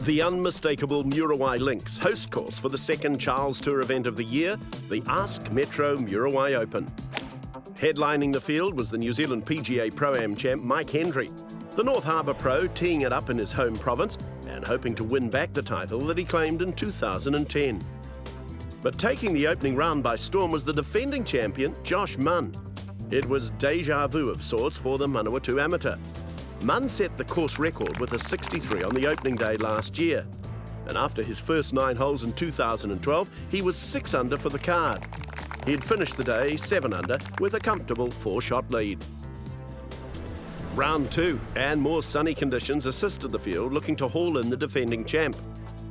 The unmistakable Muriwai Links host course for the second Charles Tour event of the year, the Ask Metro Muriwai Open. Headlining the field was the New Zealand PGA Pro-Am champ Mike Hendry, the North Harbour pro teeing it up in his home province and hoping to win back the title that he claimed in 2010. But taking the opening round by storm was the defending champion, Josh Munn. It was déjà vu of sorts for the Manawatu amateur. Munn set the course record with a 63 on the opening day last year. And after his first 9 holes in 2012, he was 6 under for the card. He had finished the day 7 under with a comfortable 4-shot lead. Round 2 and more sunny conditions assisted the field looking to haul in the defending champ.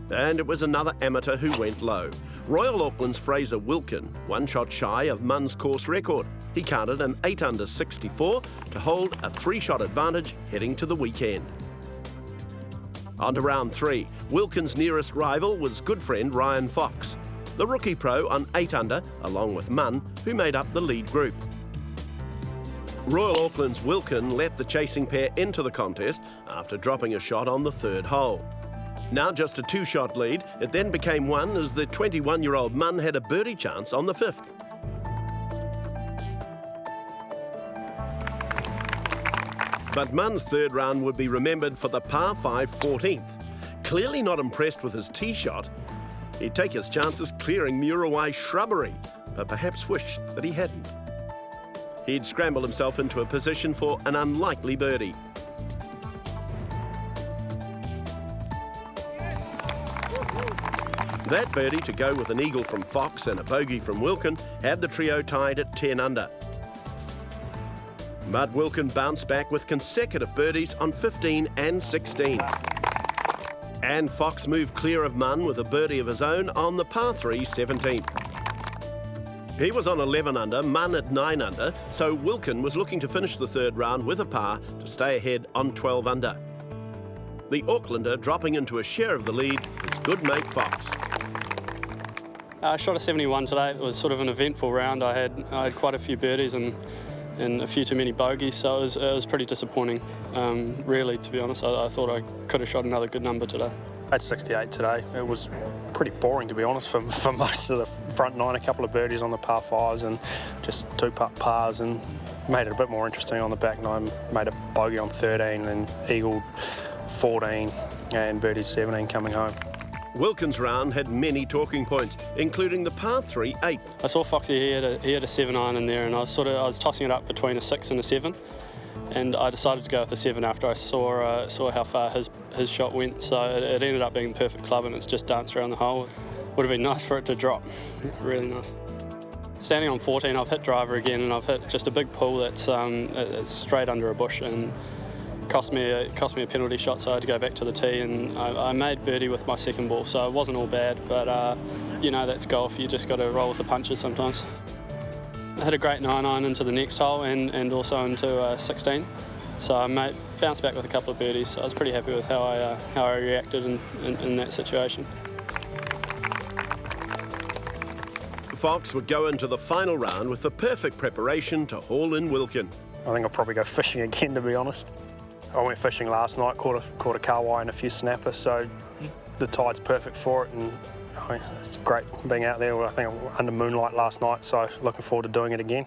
And it was another amateur who went low. Royal Auckland's Fraser Wilkin, 1 shot shy of Munn's course record. He counted an 8 under 64 to hold a 3-shot advantage heading to the weekend. On to round 3. Wilkin's nearest rival was good friend Ryan Fox, the rookie pro on 8 under, along with Munn, who made up the lead group. Royal Auckland's Wilkin let the chasing pair into the contest after dropping a shot on the 3rd hole. Now just a 2-shot lead, it then became 1 as the 21-year-old Munn had a birdie chance on the 5th. But Munn's 3rd round would be remembered for the par 5 14th. Clearly not impressed with his tee shot, he'd take his chances clearing Muriwai shrubbery, but perhaps wished that he hadn't. He'd scramble himself into a position for an unlikely birdie. That birdie, to go with an eagle from Fox and a bogey from Wilkin, had the trio tied at 10 under. But Wilkin bounced back with consecutive birdies on 15 and 16. And Fox moved clear of Munn with a birdie of his own on the par 3 17th. He was on 11 under, Munn at 9 under, so Wilkin was looking to finish the 3rd round with a par to stay ahead on 12 under. The Aucklander dropping into a share of the lead is good mate Fox. I shot a 71 today. It was sort of an eventful round. I had quite a few birdies and a few too many bogeys, so it was pretty disappointing. Really, to be honest, I thought I could have shot another good number today. I had 68 today. It was pretty boring, to be honest, for most of the front 9. A couple of birdies on the par 5s and just 2-putt pars, and made it a bit more interesting on the back 9. Made a bogey on 13 and eagled 14 and birdied 17 coming home. Wilkin's round had many talking points, including the par 3 8th. I saw Foxy, he had a 7-iron in there, and I was tossing it up between a 6 and a 7, and I decided to go with the 7 after I saw how far his shot went. So it ended up being the perfect club, and it's just danced around the hole. Would have been nice for it to drop, really nice. Standing on 14, I've hit driver again, and I've hit just a big pull that's it's straight under a bush, and cost me a penalty shot, so I had to go back to the tee, and I made birdie with my 2nd ball, so it wasn't all bad, but you know, that's golf. You just got to roll with the punches sometimes. I hit a great 9-iron into the next hole and also into 16, so I bounced back with a couple of birdies, so I was pretty happy with how I reacted in that situation. Fox would go into the final round with the perfect preparation to haul in Wilkin. I think I'll probably go fishing again, to be honest. I went fishing last night, caught a kahawai and a few snappers, so the tide's perfect for it, and it's great being out there. I think under moonlight last night, so looking forward to doing it again.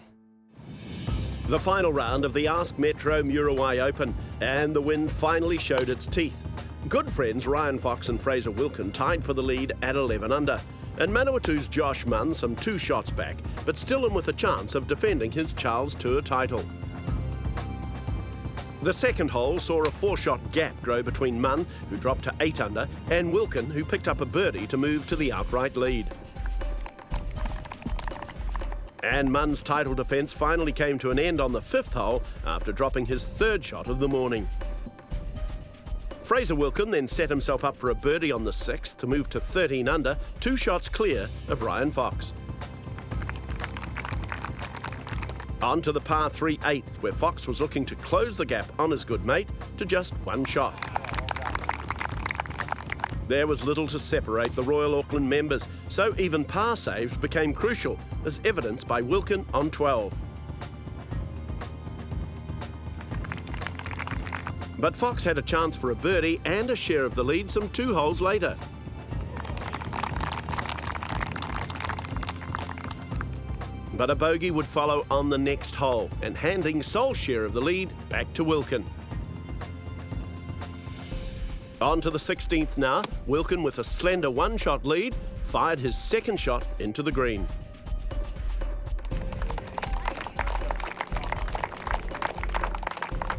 The final round of the Ask Metro Muriwai Open, and the wind finally showed its teeth. Good friends Ryan Fox and Fraser Wilkin tied for the lead at 11 under, and Manawatu's Josh Munn some 2 shots back, but still in with a chance of defending his Charles Tour title. The 2nd hole saw a 4-shot gap grow between Munn, who dropped to 8 under, and Wilkin, who picked up a birdie to move to the outright lead. And Munn's title defence finally came to an end on the 5th hole after dropping his 3rd shot of the morning. Fraser Wilkin then set himself up for a birdie on the 6th to move to 13 under, 2 shots clear of Ryan Fox. On to the par 3 8th, where Fox was looking to close the gap on his good mate to just 1 shot. There was little to separate the Royal Auckland members, so even par saves became crucial, as evidenced by Wilkin on 12. But Fox had a chance for a birdie and a share of the lead some 2 holes later. But a bogey would follow on the next hole and handing sole share of the lead back to Wilkin. On to the 16th now. Wilkin, with a slender 1-shot lead, fired his second shot into the green.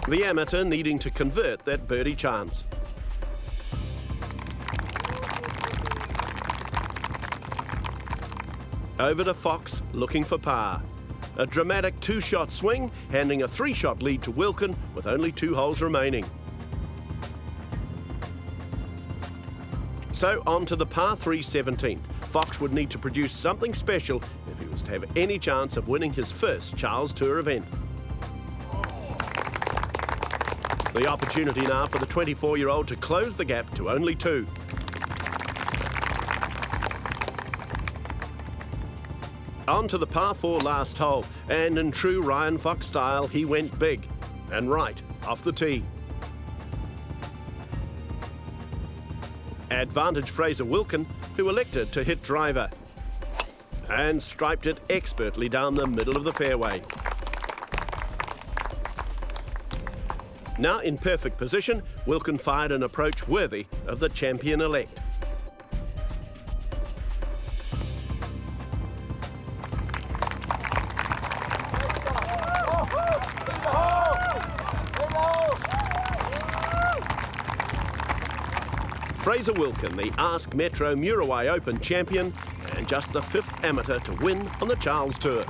The amateur needing to convert that birdie chance. Over to Fox, looking for par. A dramatic 2-shot swing, handing a 3-shot lead to Wilkin with only 2 holes remaining. So on to the par 3 17th. Fox would need to produce something special if he was to have any chance of winning his first Charles Tour event. The opportunity now for the 24-year-old to close the gap to only 2. On to the par 4 last hole, and in true Ryan Fox style, he went big and right off the tee. Advantage Fraser Wilkin, who elected to hit driver and striped it expertly down the middle of the fairway. Now in perfect position, Wilkin fired an approach worthy of the champion-elect. Fraser Wilkin, the Ask Metro Muriwai Open champion, and just the 5th amateur to win on the Charles Tour.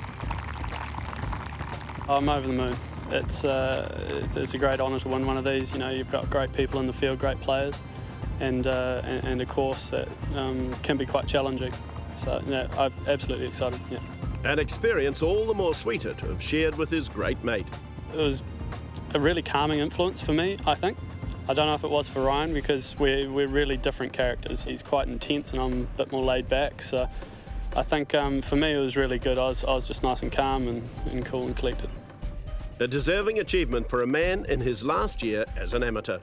I'm over the moon. It's a great honour to win one of these. You know, you've got great people in the field, great players, and a course that can be quite challenging. So yeah, I'm absolutely excited. Yeah. An experience all the more sweeter to have shared with his great mate. It was a really calming influence for me, I think. I don't know if it was for Ryan, because we're really different characters. He's quite intense and I'm a bit more laid back. So I think for me it was really good. I was just nice and calm and cool and collected. A deserving achievement for a man in his last year as an amateur.